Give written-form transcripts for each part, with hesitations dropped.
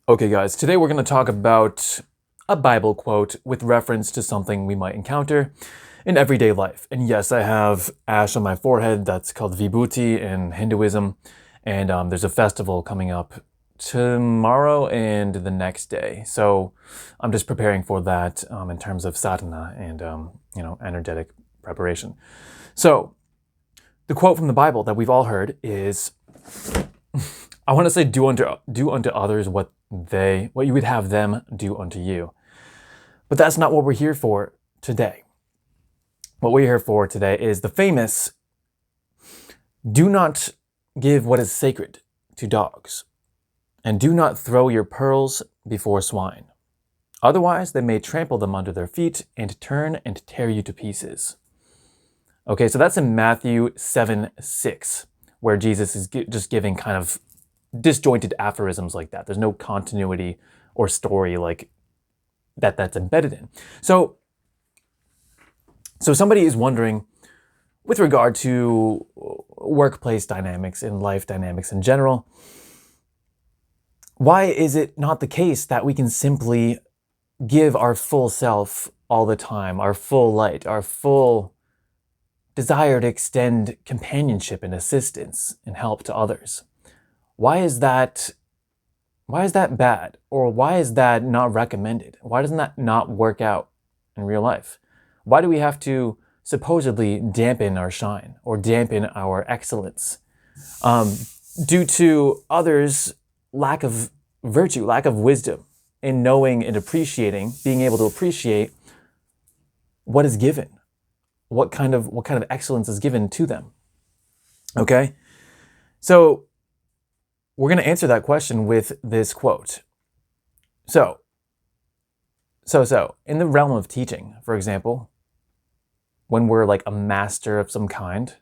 Okay, guys, today we're going to talk about a Bible quote with reference to something we might encounter in everyday life. And yes, I have ash on my forehead. That's called Vibhuti in Hinduism. And there's a festival coming up tomorrow and the next day. So I'm just preparing for that in terms of sadhana and, energetic preparation. So the quote from the Bible that we've all heard is, I want to say, do unto others what you would have them do unto you. But that's not what we're here for today. What we're here for today is the famous, do not give what is sacred to dogs, and do not throw your pearls before swine. Otherwise, they may trample them under their feet and turn and tear you to pieces. Okay, so that's in Matthew 7:6, where Jesus is just giving kind of disjointed aphorisms like that. There's no continuity or story like that's embedded in. So somebody is wondering, with regard to workplace dynamics and life dynamics in general, why is it not the case that we can simply give our full self all the time, our full light, our full desire to extend companionship and assistance and help to others? Why is that bad? Or why is that not recommended? Why doesn't that not work out in real life? Why do we have to supposedly dampen our shine or dampen our excellence due to others' lack of virtue, lack of wisdom in knowing and appreciating, being able to appreciate what is given, what kind of excellence is given to them? Okay, so we're going to answer that question with this quote. So, in the realm of teaching, for example, when we're like a master of some kind,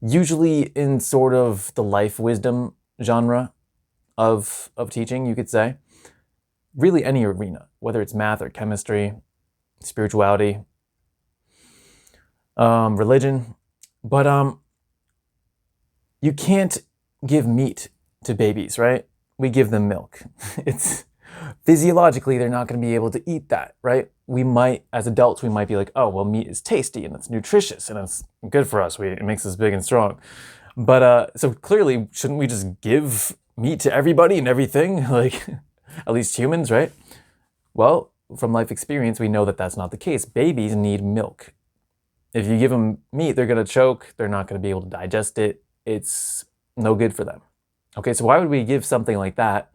usually in sort of the life wisdom genre of teaching, you could say, really any arena, whether it's math or chemistry, spirituality, religion, but you can't give meat to babies, right? We give them milk. It's physiologically, they're not going to be able to eat that, right? We might, as adults, we might be like, oh, well, meat is tasty and it's nutritious and it's good for us. It makes us big and strong. But so clearly, shouldn't we just give meat to everybody and everything? Like, at least humans, right? Well, from life experience, we know that that's not the case. Babies need milk. If you give them meat, they're going to choke. They're not going to be able to digest it. It's no good for them. Okay, so why would we give something like that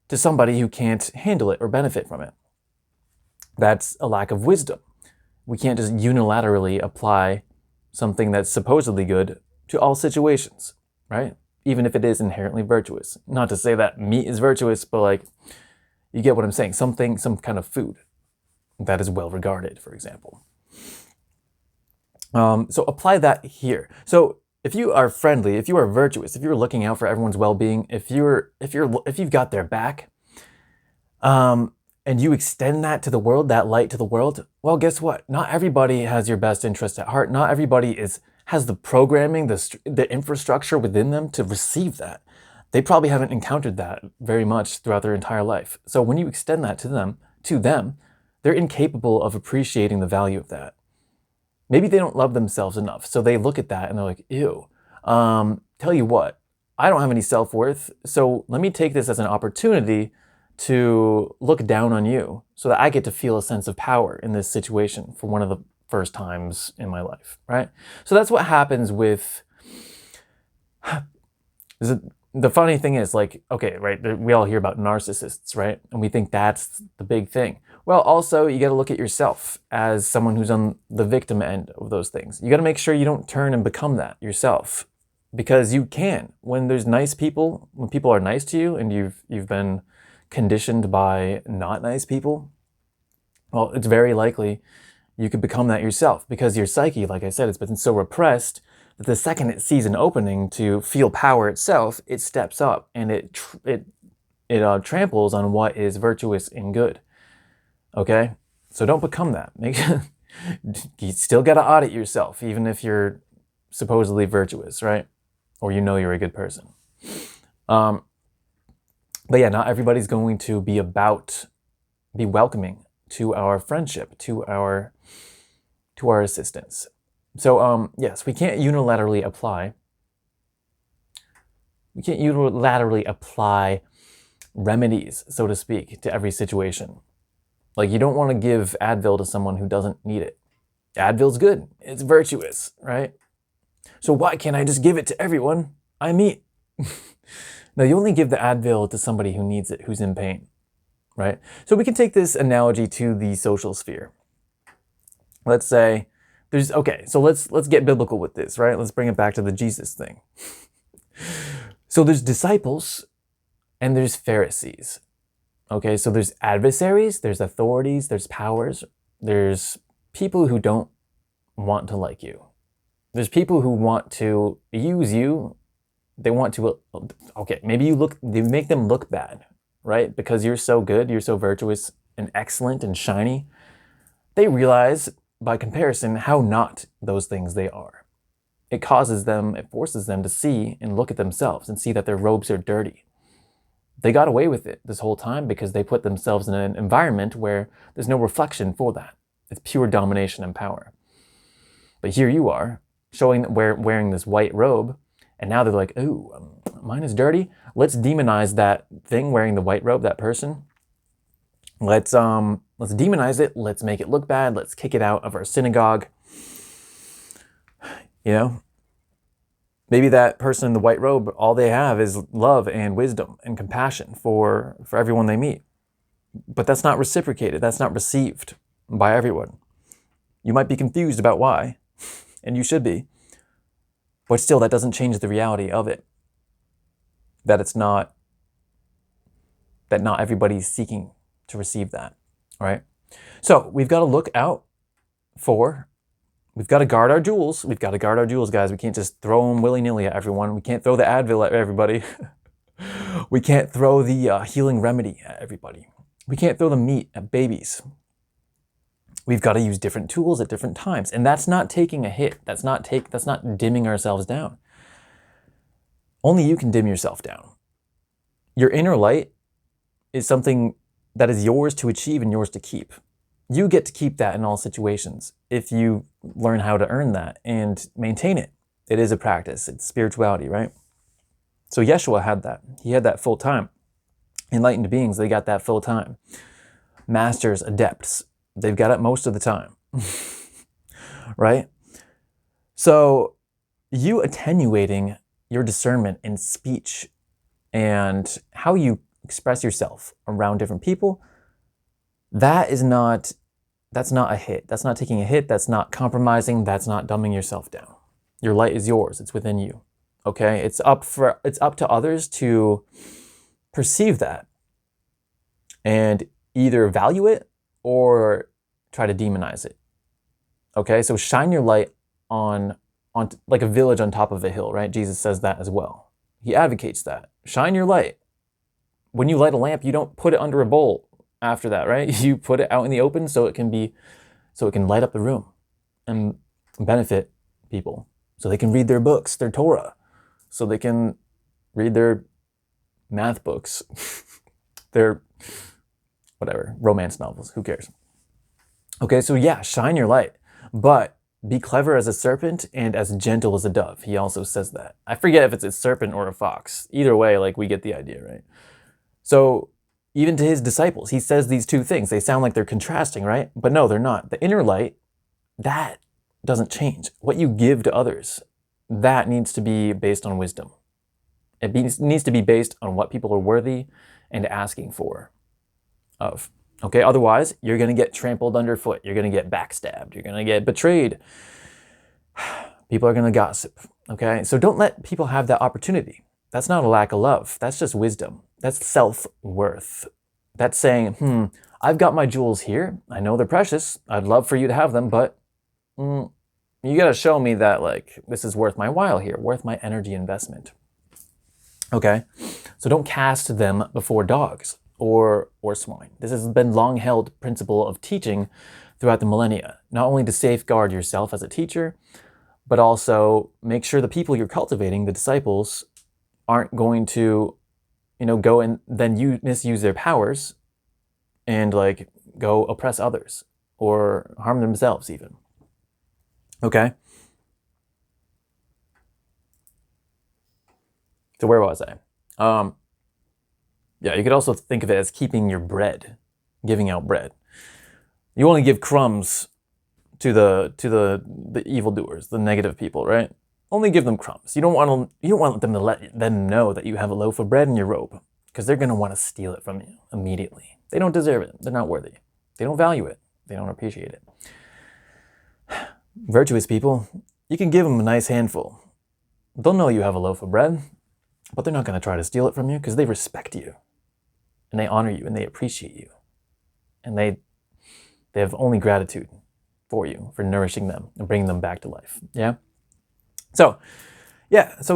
to somebody who can't handle it or benefit from it? That's a lack of wisdom. We can't just unilaterally apply something that's supposedly good to all situations, right? Even if it is inherently virtuous. Not to say that meat is virtuous, but like, you get what I'm saying. Some kind of food that is well regarded, for example. So apply that here. So if you are friendly, if you are virtuous, if you're looking out for everyone's well-being, if you've got their back, and you extend that to the world, that light to the world, well, guess what? Not everybody has your best interest at heart. Not everybody has the programming, the infrastructure within them to receive that. They probably haven't encountered that very much throughout their entire life. So when you extend that to them, they're incapable of appreciating the value of that. Maybe they don't love themselves enough, so they look at that and they're like, ew. Tell you what, I don't have any self-worth, so let me take this as an opportunity to look down on you so that I get to feel a sense of power in this situation for one of the first times in my life, right? So that's what happens with... The funny thing is, like, okay, right, we all hear about narcissists, right? And we think that's the big thing. Well, also, you got to look at yourself as someone who's on the victim end of those things. You got to make sure you don't turn and become that yourself, because you can. When there's nice people, when people are nice to you and you've been conditioned by not nice people, well, it's very likely you could become that yourself, because your psyche, like I said, it's been so repressed that the second it sees an opening to feel power itself, it steps up and it tramples on what is virtuous and good. Okay, so don't become that. You still got to audit yourself, even if you're supposedly virtuous, right? Or you know you're a good person. But yeah, not everybody's going to be welcoming to our friendship, to our assistance. So yes, we can't unilaterally apply remedies, so to speak, to every situation. Like, you don't want to give Advil to someone who doesn't need it. Advil's good. It's virtuous, right? So why can't I just give it to everyone I meet? No, you only give the Advil to somebody who needs it, who's in pain, right? So we can take this analogy to the social sphere. Let's say so let's get biblical with this, right? Let's bring it back to the Jesus thing. So there's disciples and there's Pharisees. Okay, so there's adversaries, there's authorities, there's powers, there's people who don't want to like you. There's people who want to use you. They want to, maybe you make them look bad, right? Because you're so good, you're so virtuous and excellent and shiny. They realize, by comparison, how not those things they are. It forces them to see and look at themselves and see that their robes are dirty. They got away with it this whole time because they put themselves in an environment where there's no reflection for that. It's pure domination and power. But here you are, wearing this white robe, and now they're like, ooh, mine is dirty. Let's demonize that thing wearing the white robe, that person. Let's demonize it. Let's make it look bad. Let's kick it out of our synagogue. You know? Maybe that person in the white robe, all they have is love and wisdom and compassion for everyone they meet. But that's not reciprocated. That's not received by everyone. You might be confused about why, and you should be. But still, that doesn't change the reality of it. That not everybody's seeking to receive that, right? So we've got to look out we've got to guard our jewels. We've got to guard our jewels, guys. We can't just throw them willy-nilly at everyone. We can't throw the Advil at everybody. We can't throw the healing remedy at everybody. We can't throw the meat at babies. We've got to use different tools at different times. And that's not taking a hit. That's not dimming ourselves down. Only you can dim yourself down. Your inner light is something that is yours to achieve and yours to keep. You get to keep that in all situations if you learn how to earn that and maintain it. It is a practice. It's spirituality, right? So Yeshua had that. He had that full time. Enlightened beings, they got that full time. Masters, adepts, they've got it most of the time. Right? So you attenuating your discernment in speech and how you express yourself around different people, that's not a hit. That's not taking a hit. That's not compromising. That's not dumbing yourself down. Your light is yours. It's within you. Okay? It's up to others to perceive that and either value it or try to demonize it. Okay? So shine your light on like a village on top of a hill, right? Jesus says that as well. He advocates that. Shine your light. When you light a lamp, you don't put it under a bowl after that, right? You put it out in the open so it can light up the room and benefit people. So they can read their books, their Torah. So they can read their math books, their whatever, romance novels, who cares? Okay, so yeah, shine your light, but be clever as a serpent and as gentle as a dove. He also says that. I forget if it's a serpent or a fox. Either way, like, we get the idea, right? So even to his disciples, he says these two things. They sound like they're contrasting, right? But no, they're not. The inner light, that doesn't change. What you give to others, that needs to be based on wisdom. It needs to be based on what people are worthy and asking for of. Okay, otherwise, you're going to get trampled underfoot. You're going to get backstabbed. You're going to get betrayed. People are going to gossip. Okay, so don't let people have that opportunity. That's not a lack of love. That's just wisdom. That's self-worth. That's saying, I've got my jewels here. I know they're precious. I'd love for you to have them, but you got to show me that, like, this is worth my while here, worth my energy investment. Okay, so don't cast them before dogs or swine. This has been long-held principle of teaching throughout the millennia, not only to safeguard yourself as a teacher, but also make sure the people you're cultivating, the disciples, aren't going to go and then you misuse their powers and like go oppress others or harm themselves even. Okay? So where was I? Yeah, you could also think of it as keeping your bread, giving out bread. You only give crumbs to the evildoers, the negative people, right? Only give them crumbs. You don't want them to let them know that you have a loaf of bread in your robe, because they're gonna want to steal it from you immediately. They don't deserve it. They're not worthy. They don't value it. They don't appreciate it. Virtuous people, you can give them a nice handful. They'll know you have a loaf of bread, but they're not going to try to steal it from you because they respect you, and they honor you, and they appreciate you, and they have only gratitude for you, for nourishing them and bringing them back to life. Yeah. So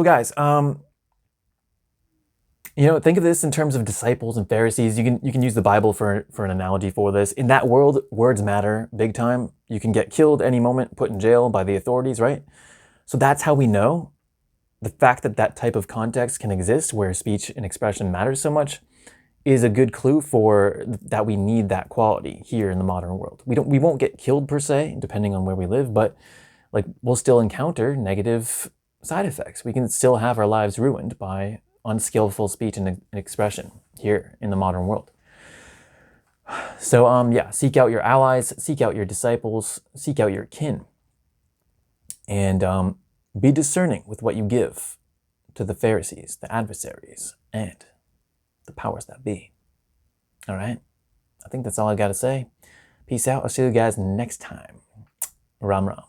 guys, think of this in terms of disciples and Pharisees. You can use the Bible for an analogy for this. In that world, words matter big time. You can get killed any moment, put in jail by the authorities, right? So that's how we know the fact that that type of context can exist where speech and expression matters so much is a good clue for that we need that quality here in the modern world. We won't get killed per se, depending on where we live, but like we'll still encounter negative side effects. We can still have our lives ruined by unskillful speech and expression here in the modern world. So seek out your allies, seek out your disciples, seek out your kin, and be discerning with what you give to the Pharisees, the adversaries, and the powers that be. All right? I think that's all I got to say. Peace out. I'll see you guys next time. Ram Ram.